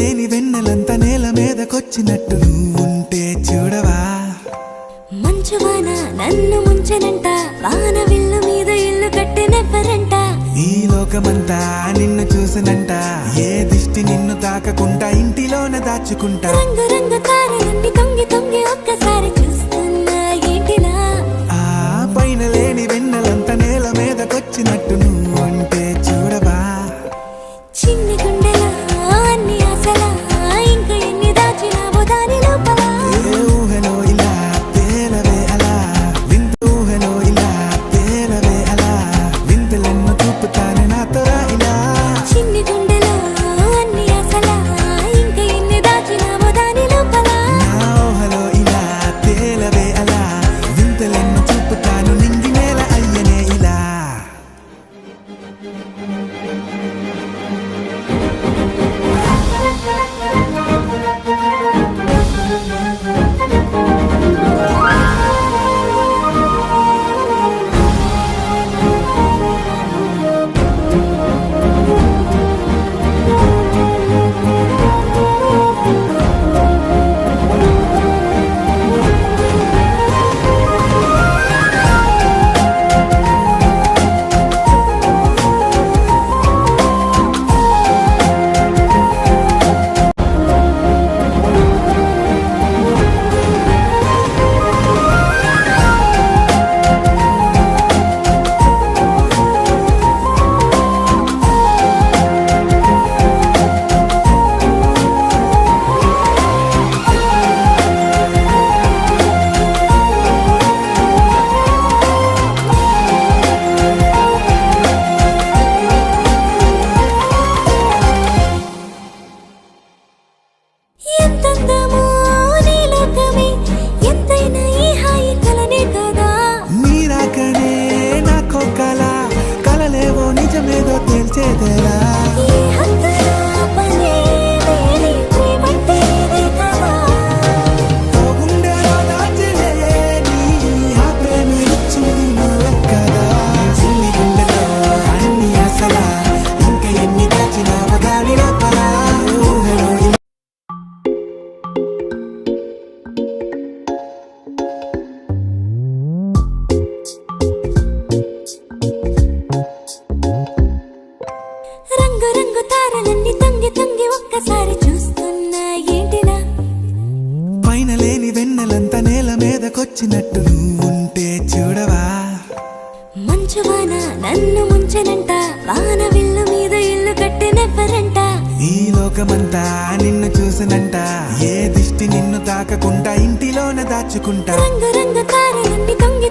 లేని వెన్నెలంత నేల మీదకొచ్చినట్టు నువ్వుంటే చూడవా. మంచువాన నన్ను ముంచెనంట, వాన విల్లు మీద ఇల్లు కట్టినెవ్వరంట. ఈ లోకమంతా నిన్ను చూసినంట, ఏ దిష్టి నిన్ను తాకకుండా ఇంటిలోన దాచుకుంటా. రంగు రంగు తారలన్నీ తొంగి తొంగి ఒక్కసారి చూస్తున్నా ఏంటిలా. ఆ పైన లేని వెన్నెలంత నేల మీదకొచ్చినట్టు నువ్వుంటే చూడవా. చిన్ని గుండెలా అన్ని ఆశలా, ఇంకా ఎన్ని దాచినావో దాని లోపల. ఏ ఊహలో ఇలా తేలవే అలా, వింత ఊహలో ఇలా తేలవే అలా, వింతలెన్నో చూపుతానే నాతో రా ఇలా. చిన్ని గుండెలా అన్ని ఆశలా, ఇంకా ఎన్ని దాచినావో దాని లోపల. నా ఊహలో ఇలా తేలవే అలా, వింతలెన్నో చూపుతాను నింగి నేల అయ్యనే ఇలా. ఎంతందమో నీ లోకమే, ఎంతైనా ఈ హాయి కలనే కదా. నీరాకనే నాకో కల, కలలేవో నిజమేదో తేల్చేదేలా. ఈ హద్దులో పనే లేని ప్రేమంటే ఇదే కదా. ఓ గుండెలో దాచలే నీ ఆ ప్రేమ ఇచ్చింది నువ్వే కదా. చిన్ని గుండెలో అన్ని ఆశలా, ఇంకా ఎన్ని దాచినావో దాని లోపల. ఊహలో ఇలా రంగు రంగు తారలన్నీ తొంగి తొంగి ఒక్కసారి చూస్తున్నా ఏంటిలా. పైన లేని వెన్నెలంత నేల మీదకొచ్చినట్టు నువ్వుంటే చూడవా. మంచువాన నన్ను ముంచెనంట, వాన విల్లు మీద ఇల్లు కట్టినెవ్వరంట. ఈ లోకమంతా నిన్ను చూసినంట, ఏ దిష్టి నిన్ను తాకకుండా ఇంటిలోన దాచుకుంటా. రంగు రంగు తారలన్నీ తొంగి